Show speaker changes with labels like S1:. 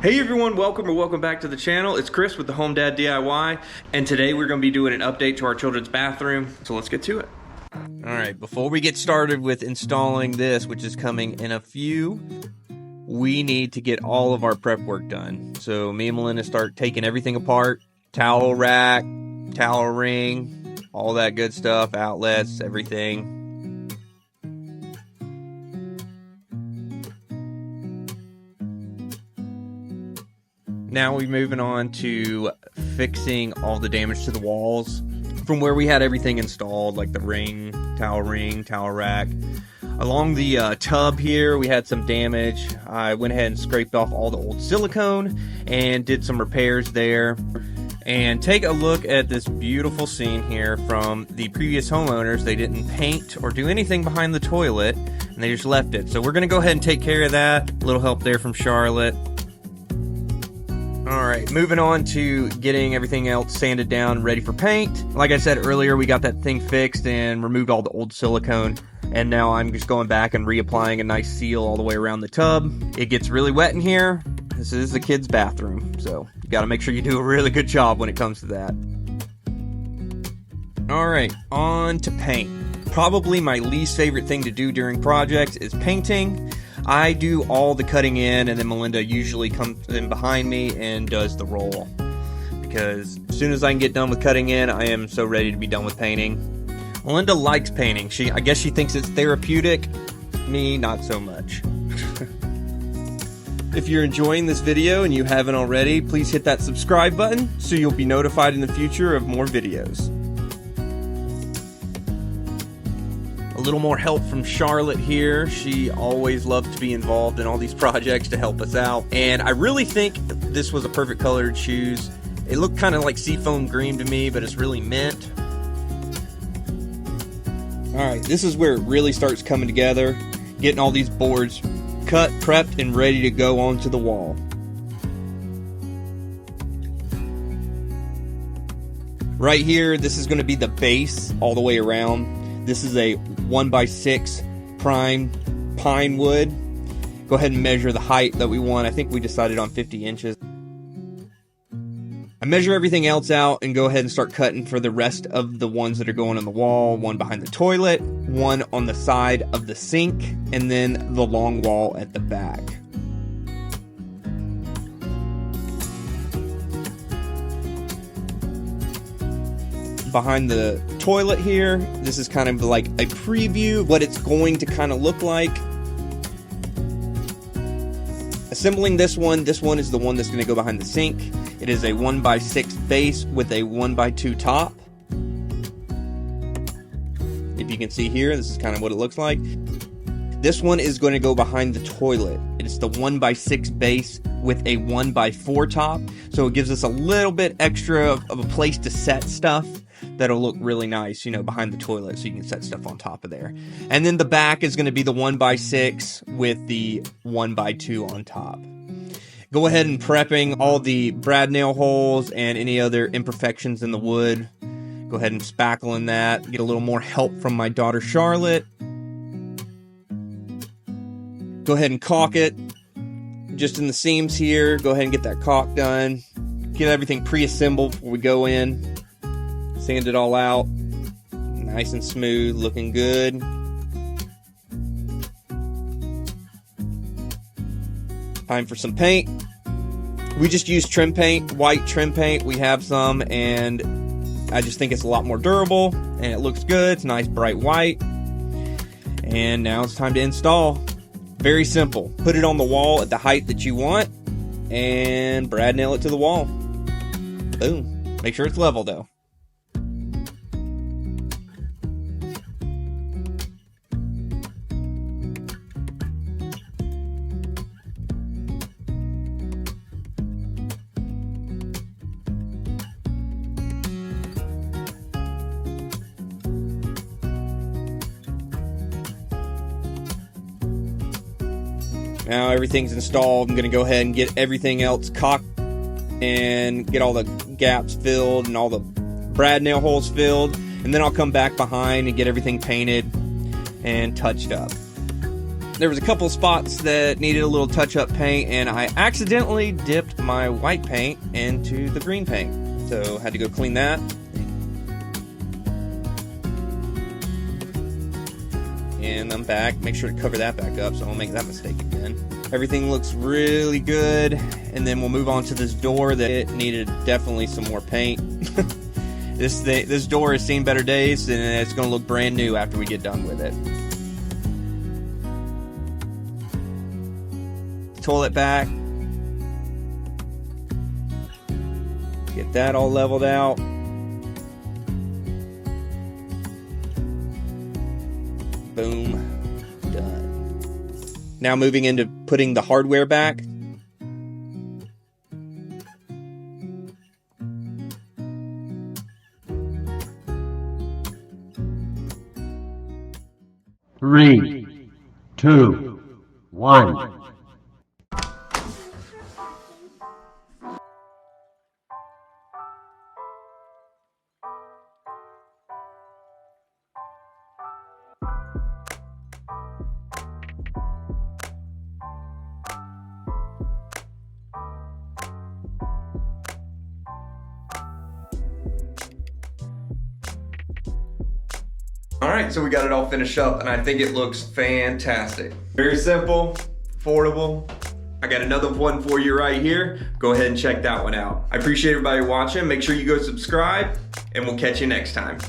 S1: Hey everyone, welcome back to the channel. It's Chris with the Home Dad DIY, and today we're going to be doing an update to our children's bathroom, so let's get to it.
S2: Alright, before we get started with installing this, which is coming in a few, we need to get all of our prep work done. So me and Melinda start taking everything apart, towel rack, towel ring, all that good stuff, outlets, everything. Now we're moving on to fixing all the damage to the walls from where we had everything installed, like the ring, towel rack. Along the tub here, we had some damage. I went ahead and scraped off all the old silicone and did some repairs there. And take a look at this beautiful scene here from the previous homeowners. They didn't paint or do anything behind the toilet, and they just left it. So we're going to go ahead and take care of that. A little help there from Charlotte. Alright, moving on to getting everything else sanded down, ready for paint. Like I said earlier, we got that thing fixed and removed all the old silicone. And now I'm just going back and reapplying a nice seal all the way around the tub. It gets really wet in here. This is the kid's bathroom, so you gotta make sure you do a really good job when it comes to that. Alright, on to paint. Probably my least favorite thing to do during projects is painting. I do all the cutting in, and then Melinda usually comes in behind me and does the roll. Because as soon as I can get done with cutting in, I am so ready to be done with painting. Melinda likes painting. I guess she thinks it's therapeutic. Me, not so much. If you're enjoying this video and you haven't already, please hit that subscribe button so you'll be notified in the future of more videos. A little more help from Charlotte here. She always loves to be involved in all these projects to help us out. And I really think this was a perfect color to choose. It looked kind of like seafoam green to me, but it's really mint. Alright, this is where it really starts coming together. Getting all these boards cut, prepped, and ready to go onto the wall. Right here, this is going to be the base all the way around. This is a 1x6 prime pine wood. Go ahead and measure the height that we want. I think we decided on 50 inches. I measure everything else out and go ahead and start cutting for the rest of the ones that are going on the wall. One behind the toilet, one on the side of the sink, and then the long wall at the back. Behind the toilet here, this is kind of like a preview of what it's going to kind of look like. Assembling this one is the one that's going to go behind the sink. It is a 1x6 base with a 1x2 top. If you can see here, this is kind of what it looks like. This one is going to go behind the toilet. It's the 1x6 base with a 1x4 top, so it gives us a little bit extra of a place to set stuff that'll look really nice, you know, behind the toilet, so you can set stuff on top of there. And then the back is going to be the 1x6 with the 1x2 on top. Go ahead and prepping all the brad nail holes and any other imperfections in the wood. Go ahead and spackling that. Get a little more help from my daughter Charlotte. Go ahead and caulk it. Just in the seams here, go ahead and get that caulk done. Get everything pre-assembled before we go in. Sand it all out. Nice and smooth, looking good. Time for some paint. We just use trim paint, white trim paint. We have some, and I just think it's a lot more durable, and it looks good. It's nice bright white. And now it's time to install. Very simple. Put it on the wall at the height that you want, and brad nail it to the wall. Boom. Make sure it's level though. Now everything's installed. I'm going to go ahead and get everything else caulked and get all the gaps filled and all the brad nail holes filled. And then I'll come back behind and get everything painted and touched up. There was a couple spots that needed a little touch-up paint, and I accidentally dipped my white paint into the green paint. So had to go clean that. And I'm back. Make sure to cover that back up so I won't make that mistake again. Everything looks really good. And then we'll move on to this door that it needed definitely some more paint. This door has seen better days, and it's going to look brand new after we get done with it. Toilet back. Get that all leveled out. Boom. Done. Now moving into putting the hardware back.
S3: Three, two, one.
S1: All right, so we got it all finished up, and I think it looks fantastic. Very simple, affordable. I got another one for you right here. Go ahead and check that one out. I appreciate everybody watching. Make sure you go subscribe, and we'll catch you next time.